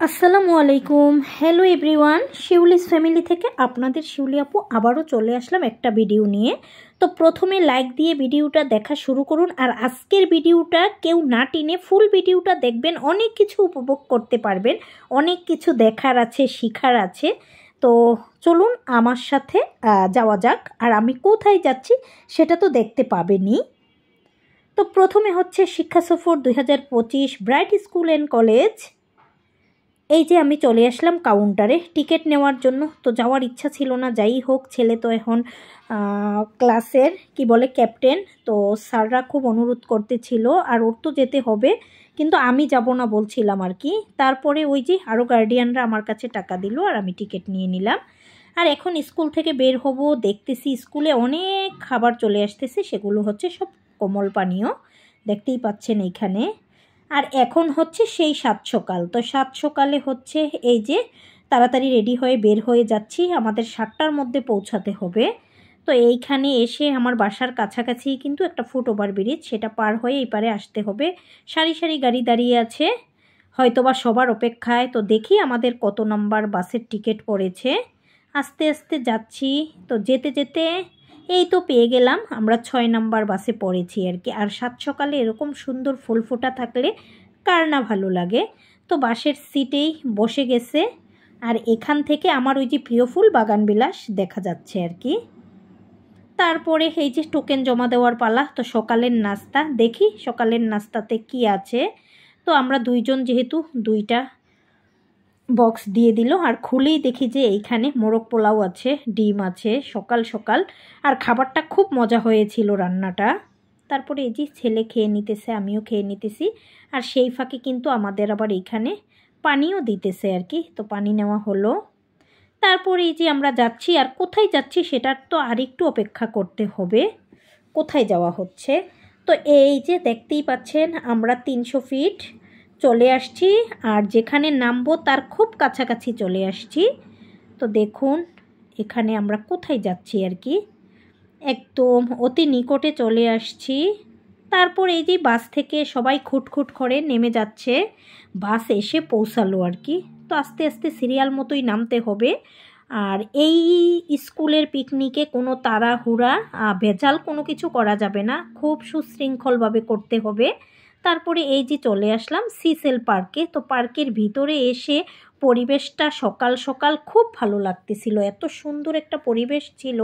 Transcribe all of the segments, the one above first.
আসসালামু আলাইকুম। Hello everyone, Shiuli's family থেকে আপনাদের শিউলি আপু আবারও চলে আসলাম একটা ভিডিও নিয়ে। তো প্রথমে লাইক দিয়ে ভিডিওটা দেখা শুরু করুন, আর আজকের ভিডিওটা কেউ না টেনে ফুল ভিডিওটা দেখবেন, অনেক কিছু উপভোগ করতে পারবেন, অনেক কিছু দেখার আছে, শিখার আছে। তো চলুন আমার সাথে যাওয়া যাক। আর আমি কোথায় যাচ্ছি সেটা তো দেখতে পাবেনই। তো প্রথমে হচ্ছে শিক্ষা সফর 2025 ব্রাইট স্কুল অ্যান্ড কলেজ। এই যে আমি চলে আসলাম কাউন্টারে টিকিট নেওয়ার জন্য। তো যাওয়ার ইচ্ছা ছিল না, যাই হোক ছেলে তো এখন ক্লাসের কি বলে ক্যাপ্টেন, তো স্যাররা খুব অনুরোধ করতেছিল আর ওর তো যেতে হবে, কিন্তু আমি যাব না বলছিলাম আর কি। তারপরে ওই যে আরও গার্ডিয়ানরা আমার কাছে টাকা দিল আর আমি টিকিট নিয়ে নিলাম। আর এখন স্কুল থেকে বের হব, দেখতেছি স্কুলে অনেক খাবার চলে আসতেছে, সেগুলো হচ্ছে সব কোমল পানীয়, দেখতেই পাচ্ছেন এইখানে। আর এখন হচ্ছে সেই 7 সকাল। তো 7 সকালে হচ্ছে এই যে তাড়াতাড়ি রেডি হয়ে বের হয়ে যাচ্ছি, আমাদের 7টার মধ্যে পৌঁছাতে হবে। তো এইখানে এসে আমার বাসার কাছাকাছি কিন্তু একটা ফুট ওভার ব্রিজ, সেটা পার হয়ে এই পারে আসতে হবে। সারি সারি গাড়ি দাঁড়িয়ে আছে, হয়তোবা সবার অপেক্ষায়। তো দেখি আমাদের কত নম্বর বাসের টিকিট পড়েছে। আস্তে আস্তে যাচ্ছি, তো যেতে যেতে এই তো পেয়ে গেলাম, আমরা 6 নাম্বার বাসে পড়েছি আর কি। আর 7 সকালে এরকম সুন্দর ফুল ফোটা থাকলে কার না ভালো লাগে। তো বাসের সিটেই বসে গেছে, আর এখান থেকে আমার ওই যে প্রিয় ফুল বাগানবিলাস দেখা যাচ্ছে আর কি। তারপরে এই যে টোকেন জমা দেওয়ার পালা। তো সকালের নাস্তা দেখি, সকালের নাস্তাতে কি আছে। তো আমরা দুইজন যেহেতু দুইটা বক্স দিয়ে দিল, আর খুলেই দেখি যে এইখানে মোরগ পোলাও আছে, ডিম আছে সকাল সকাল। আর খাবারটা খুব মজা হয়েছিল রান্নাটা। তারপরে এই যে ছেলে খেয়ে নিতেছে, আমিও খেয়ে নিতেছি। আর সেই ফাঁকে কিন্তু আমাদের আবার এইখানে পানিও দিতেছে আর কি, তো পানি নেওয়া হলো। তারপরে এই যে আমরা যাচ্ছি, আর কোথায় যাচ্ছি সেটার তো আরেকটু অপেক্ষা করতে হবে, কোথায় যাওয়া হচ্ছে। তো এই যে দেখতেই পাচ্ছেন আমরা 300 ফিট চলে আসছি, আর যেখানে নামবো তার খুব কাছাকাছি চলে আসছি। তো দেখুন এখানে আমরা কোথায় যাচ্ছি আর কি, একদম অতি নিকটে চলে আসছি। তারপর এই যে বাস থেকে সবাই খুটখুট করে নেমে যাচ্ছে, বাস এসে পৌঁছালো আর কি। তো আস্তে আস্তে সিরিয়াল মতোই নামতে হবে। আর এই স্কুলের পিকনিকে কোনো তাড়াহুড়া ভেজাল কোনো কিছু করা যাবে না, খুব সুশৃঙ্খলভাবে করতে হবে। তারপরে এই যে চলে আসলাম সিসেল পার্কে। তো পার্কের ভিতরে এসে পরিবেশটা সকাল সকাল খুব ভালো লাগতেছিল, এত সুন্দর একটা পরিবেশ ছিল।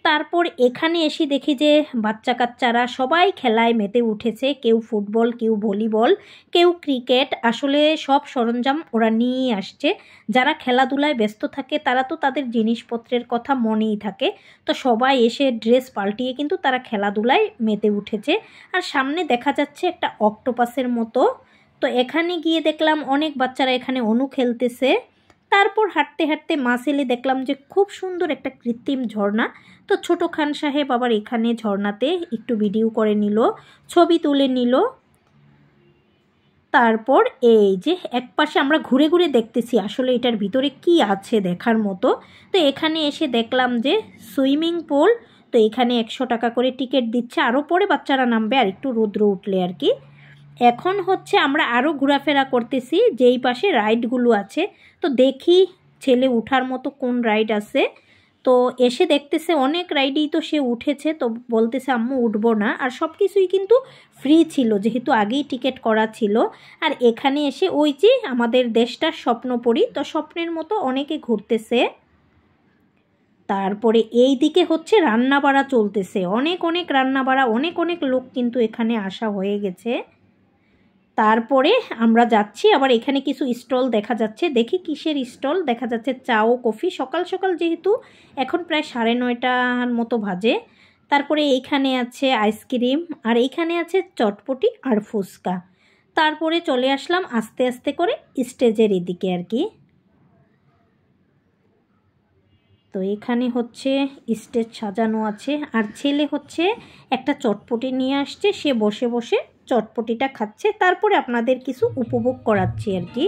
তারপর এখানে এসে দেখি যে বাচ্চা কাচ্চারা সবাই খেলায় মেতে উঠেছে, কেউ ফুটবল, কেউ ভলিবল, কেউ ক্রিকেট, আসলে সব সরঞ্জাম ওরা নিয়ে আসছে। যারা খেলাধুলায় ব্যস্ত থাকে তারা তো তাদের জিনিসপত্রের কথা মনেই থাকে, তো সবাই এসে ড্রেস পাল্টিয়ে কিন্তু তারা খেলাধুলায় মেতে উঠেছে। আর সামনে দেখা যাচ্ছে একটা অক্টোপাসের মতো। তো এখানে গিয়ে দেখলাম অনেক বাচ্চারা এখানে অনু খেলতেছে। তারপর হাঁটতে হাঁটতে মাছ এলে দেখলাম যে খুব সুন্দর একটা কৃত্রিম ঝর্ণা। তো ছোট খান সাহেব আবার এখানে ঝর্ণাতে একটু ভিডিও করে নিল, ছবি তুলে নিল। তারপর এই যে একপাশে আমরা ঘুরে ঘুরে দেখতেছি আসলে এটার ভিতরে কি আছে দেখার মতো। তো এখানে এসে দেখলাম যে সুইমিং পুল। তো এখানে 100 টাকা করে টিকিট দিচ্ছে, আরও পরে বাচ্চারা নামবে আর একটু রৌদ্র উঠলে আর কি। এখন হচ্ছে আমরা আরও ঘোরাফেরা করতেছি, যেই পাশে রাইডগুলো আছে। তো দেখি ছেলে উঠার মতো কোন রাইড আছে। তো এসে দেখতেছে অনেক রাইডই তো সে উঠেছে, তো বলতেছে আম্মু উঠবো না। আর সব কিছুই কিন্তু ফ্রি ছিল, যেহেতু আগেই টিকিট করা ছিল। আর এখানে এসে ওই যে আমাদের দেশটার স্বপ্নপুরী, তো স্বপ্নের মতো অনেকে ঘুরতেছে। তারপরে এই দিকে হচ্ছে রান্নাবাড়া চলতেছে, অনেক অনেক রান্নাবাড়া, অনেক অনেক লোক কিন্তু এখানে আসা হয়ে গেছে। তারপরে আমরা যাচ্ছি, আবার এখানে কিছু স্টল দেখা যাচ্ছে, দেখি কিসের স্টল। দেখা যাচ্ছে চা ও কফি, সকাল সকাল যেহেতু এখন প্রায় 9:30 মতো বাজে। তারপরে এইখানে আছে আইসক্রিম, আর এইখানে আছে চটপটি আর ফুচকা। তারপরে চলে আসলাম আস্তে আস্তে করে স্টেজের এদিকে আর কি। তো এখানে হচ্ছে স্টেজ সাজানো আছে, আর ছেলে হচ্ছে একটা চটপটি নিয়ে আসছে, সে বসে বসে চটপটিটা খাচ্ছে। তারপরে আপনাদের কিছু উপভোগ করাচ্ছি আর কি।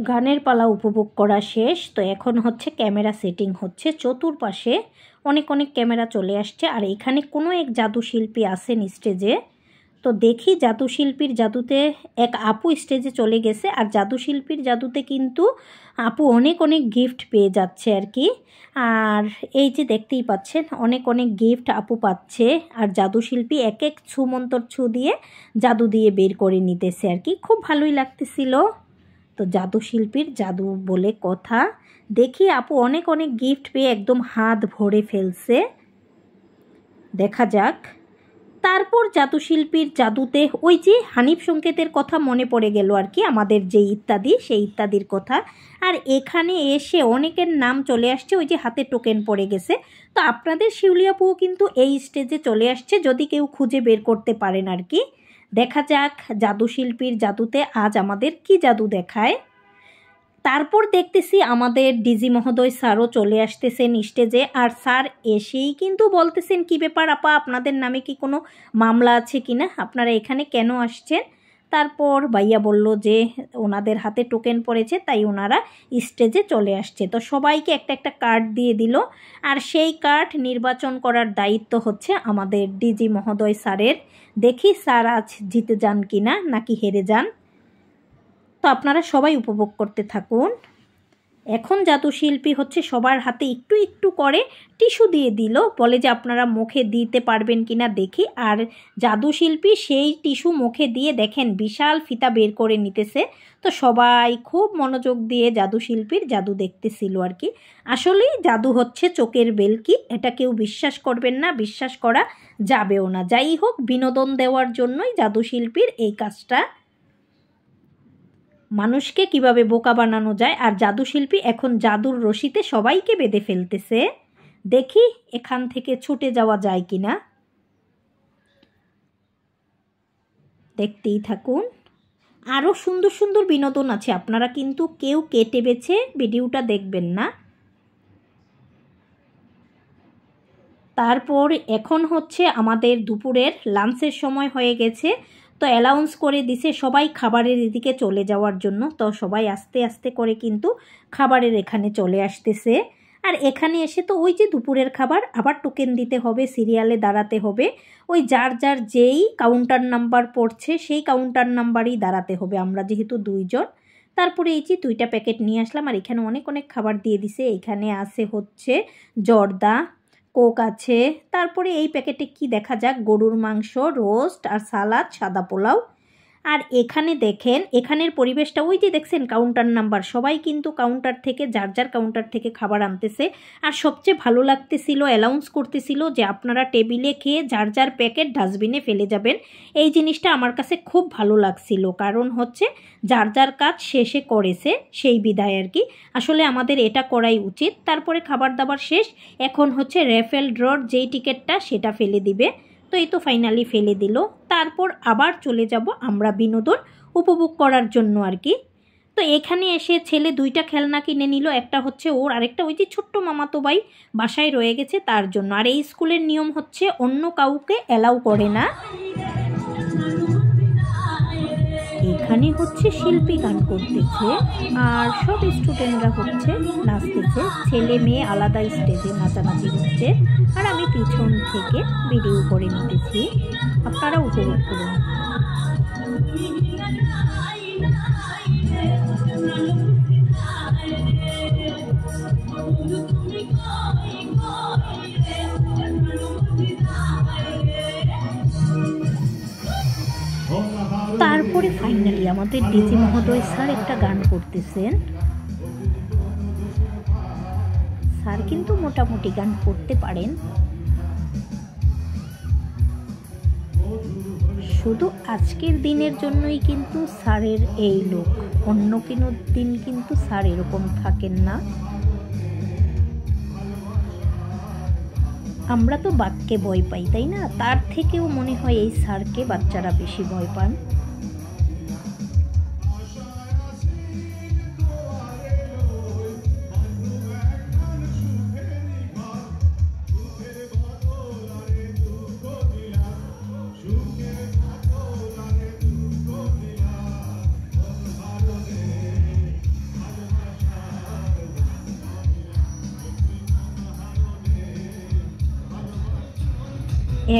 গানের পালা উপভোগ করা শেষ। তো এখন হচ্ছে ক্যামেরা সেটিং হচ্ছে। চতুর্পাশে অনেক অনেক ক্যামেরা চলে আসছে। আর এখানে কোনো এক জাদুশিল্পী আসেন স্টেজে। তো দেখি জাদুশিল্পীর জাদুতে এক আপু স্টেজে চলে গেছে। আর জাদুশিল্পীর জাদুতে কিন্তু আপু অনেক অনেক গিফট পেয়ে যাচ্ছে আর কি। আর এই যে দেখতেই পাচ্ছেন অনেক অনেক গিফট আপু পাচ্ছে। আর জাদুশিল্পী এক এক ছুমন্তর ছু দিয়ে জাদু দিয়ে বের করে নিতেছে আর কি। খুব ভালোই লাগতেছিল। তো জাদুশিল্পীর জাদু বলে কথা। দেখি আপু অনেক অনেক গিফট পেয়ে একদম হাত ভরে ফেলছে। দেখা যাক। তারপর জাদুশিল্পীর জাদুতে ওই যে হানিফ সংকেতের কথা মনে পড়ে গেল আর কি, আমাদের যে ইত্যাদি সেই ইত্যাদির কথা। আর এখানে এসে অনেকের নাম চলে আসছে, ওই যে হাতে টোকেন পড়ে গেছে। তো আপনাদের শিউলি আপুও কিন্তু এই স্টেজে চলে আসছে, যদি কেউ খুঁজে বের করতে পারেন আর কি। দেখা যাক জাদুশিল্পীর জাদুতে আজ আমাদের কি জাদু দেখায়। তারপর দেখতেছি আমাদের ডিজি মহোদয় স্যারও চলে আসতেছেন স্টেজে। আর স্যার এসেই কিন্তু বলতেছেন, কি ব্যাপার আপা, আপনাদের নামে কি কোনো মামলা আছে কি না, আপনারা এখানে কেন আসছেন। তারপর ভাইয়া বলল যে ওনাদের হাতে টোকেন পড়েছে, তাই ওনারা স্টেজে চলে আসছে। তো সবাইকে একটা একটা কার্ড দিয়ে দিল। আর সেই কার্ড নির্বাচন করার দায়িত্ব হচ্ছে আমাদের ডিজি মহোদয় স্যারের। দেখি স্যার আজ জিতে যান কি না, নাকি হেরে যান। তো আপনারা সবাই উপভোগ করতে থাকুন। এখন জাদুশিল্পী হচ্ছে সবার হাতে একটু একটু করে টিস্যু দিয়ে দিল, বলে যে আপনারা মুখে দিতে পারবেন কিনা দেখি। আর জাদুশিল্পী সেই টিস্যু মুখে দিয়ে দেখেন বিশাল ফিতা বের করে নিতেছে। তো সবাই খুব মনোযোগ দিয়ে জাদুশিল্পীর জাদু দেখতেছিল আর কি। আসলেই জাদু হচ্ছে চোখের বেলকি, এটা কেউ বিশ্বাস করবেন না, বিশ্বাস করা যাবেও না। যাই হোক, বিনোদন দেওয়ার জন্যই জাদুশিল্পীর এই কাজটা, মানুষকে কিভাবে বোকা বানানো যায়। আর জাদুশিল্পী এখন জাদুর রশিতে সবাইকে বেঁধে ফেলতেছে। দেখি এখান থেকে ছুটে যাওয়া যায় কিনা, দেখতেই থাকুন। আরও সুন্দর সুন্দর বিনোদন আছে, আপনারা কিন্তু কেউ কেটে বেছে ভিডিওটা দেখবেন না। তারপর এখন হচ্ছে আমাদের দুপুরের লাঞ্চের সময় হয়ে গেছে। তো অ্যালাউন্স করে দিছে সবাই খাবারের এদিকে চলে যাওয়ার জন্য। তো সবাই আস্তে আস্তে করে কিন্তু খাবারের এখানে চলে আসতেছে। আর এখানে এসে তো ওই যে দুপুরের খাবার, আবার টোকেন দিতে হবে, সিরিয়ালে দাঁড়াতে হবে। ওই যার যার যেই কাউন্টার নাম্বার পড়ছে সেই কাউন্টার নাম্বারই দাঁড়াতে হবে, আমরা যেহেতু দুইজন। তারপরে এই যে 2টা প্যাকেট নিয়ে আসলাম। আর এখানে অনেক অনেক খাবার দিয়ে দিছে। এখানে আছে হচ্ছে জর্দা, কোক আছে। তারপরে এই প্যাকেটে কি দেখা যাক, গরুর মাংস, রোস্ট আর সালাদ, সাদা পোলাও। আর এখানে দেখেন এখানের পরিবেশটা, ওই যে দেখছেন কাউন্টার নাম্বার, সবাই কিন্তু কাউন্টার থেকে যার যার কাউন্টার থেকে খাবার আনতেছে। আর সবচেয়ে ভালো লাগতেছিল, অ্যালাউন্স করতেছিল যে আপনারা টেবিলে খেয়ে যার যার প্যাকেট ডাস্টবিনে ফেলে যাবেন। এই জিনিসটা আমার কাছে খুব ভালো লাগছিল, কারণ হচ্ছে যার যার কাজ শেষে করেছে সেই বিদায় আর কি। আসলে আমাদের এটা করাই উচিত। তারপরে খাবার দাবার শেষ, এখন হচ্ছে রেফেল ড্রর যেই টিকিটটা সেটা ফেলে দিবে। তো এই তো ফাইনালি ফেলে দিল। তারপর আবার চলে যাব আমরা বিনোদন উপভোগ করার জন্য আর কি। তো এখানে এসে ছেলে 2টা খেলনা কিনে নিল, একটা হচ্ছে ওর, আরেকটা ওই যে ছোট্ট মামাতো ভাই বাসায় রয়ে গেছে তার জন্য। আর এই স্কুলের নিয়ম হচ্ছে অন্য কাউকে অ্যালাউ করে না। এখানে হচ্ছে শিল্পী গান করতেছে আর সব স্টুডেন্টরা হচ্ছে নাচতেছে, ছেলে মেয়ে আলাদা স্টেজে নাচানাচি হচ্ছে। আর আমি পিছন থেকে ভিডিও করে নিতেছি, আপনারা উপভোগ করুন। তারপরে ফাইনালি আমাদের ডিজি মহোদয় স্যার একটা গান করতেছেন। স্যার কিন্তু মোটামুটি গান করতে পারেন, শুধু আজকের দিনের জন্যই কিন্তু স্যারের এই লুক, অন্য কোনো দিন কিন্তু স্যার এরকম থাকেন না। আমরা তো বাঘকে ভয় পাই, তাই না? তার থেকেও মনে হয় এই স্যারকে বাচ্চারা বেশি ভয় পান।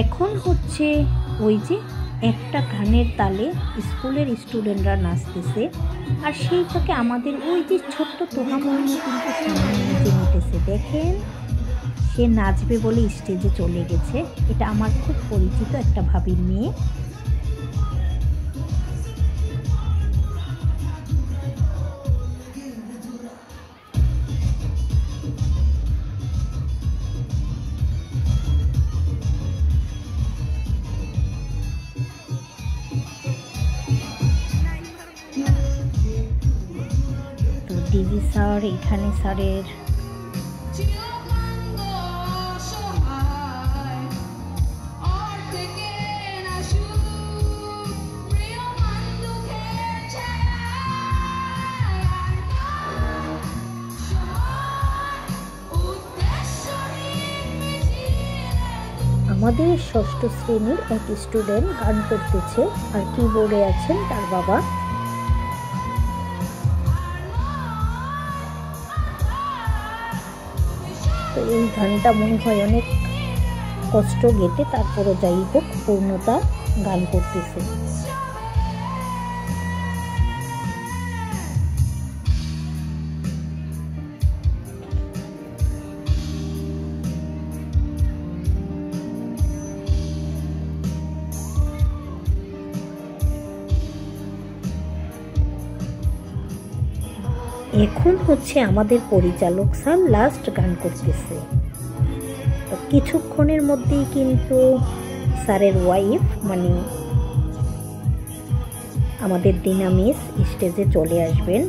এখন হচ্ছে ওই যে একটা গানের তালে স্কুলের স্টুডেন্টরা নাচতেছে, আর সেই ফাঁকে আমাদের ওই যে ছোট্ট তোহাময়ূর কিন্তু সামনে নিচে নিতেছে। দেখেন, সে নাচবে বলে স্টেজে চলে গেছে। এটা আমার খুব পরিচিত একটা ভাবির মেয়ে। ডিজি স্যার এখানে স্যারের আমাদের ষষ্ঠ শ্রেণীর এক স্টুডেন্ট গান করতেছে, আর কিবোর্ডে আছেন তার বাবা। তো এই গানটা মনে হয় অনেক কষ্ট গেতে, তারপরও যাই হোক পূর্ণতা গান করতেছে। এখন হচ্ছে আমাদের পরিচালক স্যার লাস্ট গান করতেছে। তো কিছুক্ষণের মধ্যেই কিন্তু স্যারের ওয়াইফ মানে আমাদের দিনা মিস স্টেজে চলে আসবেন।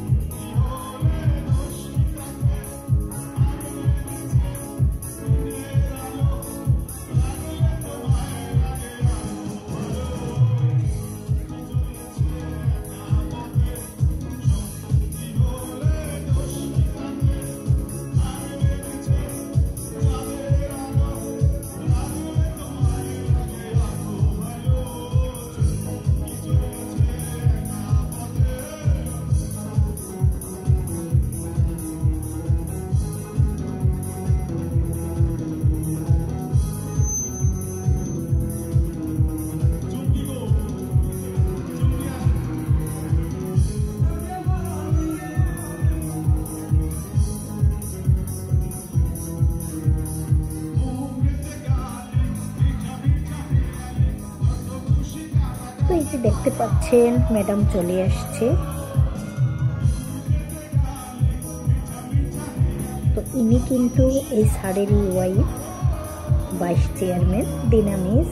তো এই যে দেখতে পাচ্ছেন ম্যাডাম চলে আসছে। তো ইনি কিন্তু এই স্যারেরই ওয়াইফ, ভাইস চেয়ারম্যান দিনা মিস।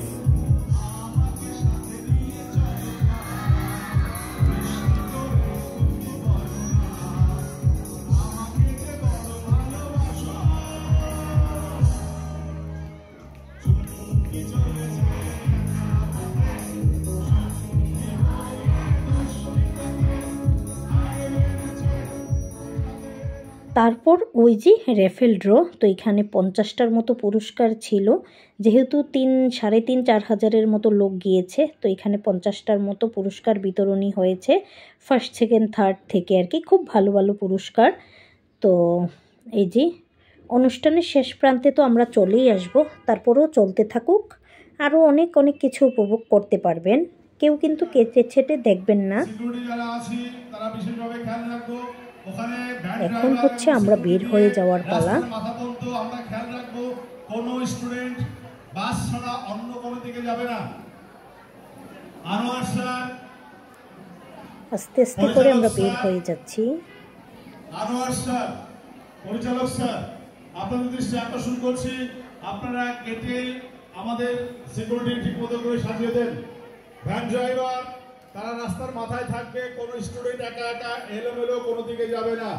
তারপর ওই যে রেফেল ড্র, তো এখানে 50টার মতো পুরস্কার ছিল। যেহেতু 3,500-4 হাজারের মতো লোক গিয়েছে, তো এখানে 50টার মতো পুরস্কার বিতরণী হয়েছে ফার্স্ট, সেকেন্ড, থার্ড থেকে আর কি। খুব ভালো ভালো পুরস্কার। তো এই যে অনুষ্ঠানের শেষ প্রান্তে তো আমরা চলেই আসব, তারপরেও চলতে থাকুক, আরও অনেক অনেক কিছু উপভোগ করতে পারবেন। কেউ কিন্তু কেচে ছেটে দেখবেন না। এখন হচ্ছে আমরা বের হয়ে যাওয়ার পালা। আমরা খেয়াল রাখবো কোনো স্টুডেন্ট বাস ছাড়া অন্য কোনো দিকে যাবে না। আনোয়ার স্যার আস্তে আস্তে করে আমরা বের হয়ে যাচ্ছি। আনোয়ার স্যার, পরিচালক স্যার, আপনাদের দৃষ্টি আকর্ষণ করছি, আপনারা গেটে আমাদের সিকিউরিটি ঠিক মতো করে সাজিয়ে দেন। ভ্যান ড্রাইভার তারা রাস্তার মাথায় থাকবে, কোনো স্টুডেন্ট একা একা এলোমেলো কোনো দিকে যাবে না।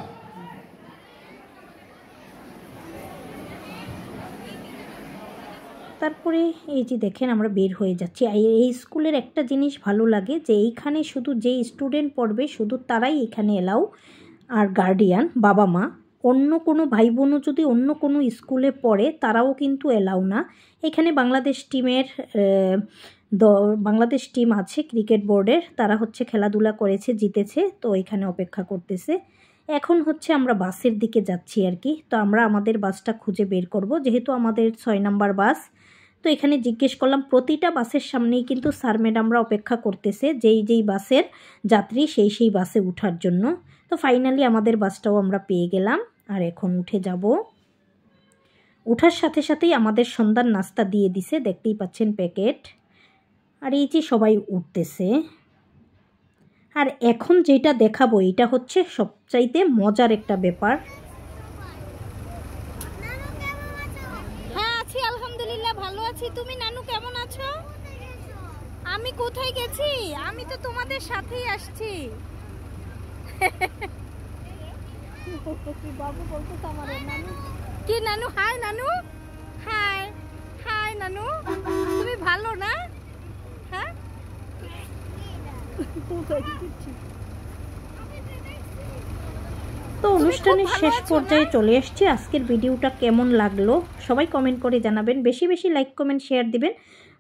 তারপরে এই যে দেখেন আমরা বের হয়ে যাচ্ছি। এই স্কুলের একটা জিনিস ভালো লাগে যে এইখানে শুধু যে স্টুডেন্ট পড়বে শুধু তারাই এখানে এলাও, আর গার্ডিয়ান বাবা মা। অন্য কোনো ভাই বোনও যদি অন্য কোনো স্কুলে পড়ে তারাও কিন্তু এলাও না। এখানে বাংলাদেশ টিম আছে ক্রিকেট বোর্ডের, তারা হচ্ছে খেলাধুলা করেছে, জিতেছে, তো এখানে অপেক্ষা করতেছে। এখন হচ্ছে আমরা বাসের দিকে যাচ্ছি আর কি। তো আমরা আমাদের বাসটা খুঁজে বের করব, যেহেতু আমাদের 6 নাম্বার বাস। তো এখানে জিজ্ঞেস করলাম, প্রতিটা বাসের সামনেই কিন্তু স্যার ম্যাডামরা অপেক্ষা করতেছে যেই বাসের যাত্রী সেই বাসে ওঠার জন্য। তো ফাইনালি আমাদের বাসটাও আমরা পেয়ে গেলাম, আর এখন উঠে যাব। ওঠার সাথে সাথেই আমাদের সন্ধ্যার নাস্তা দিয়ে দিছে, দেখতেই পাচ্ছেন প্যাকেট। আর এই যে সবাই উঠতেছে। আর এখন যেটা দেখাবো এটা হচ্ছে সবচাইতে মজার একটা ব্যাপার। হ্যাঁ আছি, আলহামদুলিল্লাহ ভালো আছি। তুমি নানু কেমন আছো? আমি কোথায় গেছি? আমি তো তোমাদের সাথেই আসছি। বাবু বলতো আমার নানু কি? নানু হাই, নানু হাই, হাই নানু, তুমি ভালো না? হ্যাঁ তো অনুষ্ঠানের শেষ পর্যায়ে চলে এসেছি। আজকের ভিডিওটা কেমন লাগলো সবাই কমেন্ট করে জানাবেন। বেশি বেশি লাইক কমেন্ট শেয়ার দিবেন।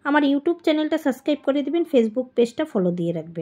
আমার ইউটিউব চ্যানেলটা সাবস্ক্রাইব করে দিবেন, ফেসবুক পেজটা ফলো দিয়ে রাখবেন।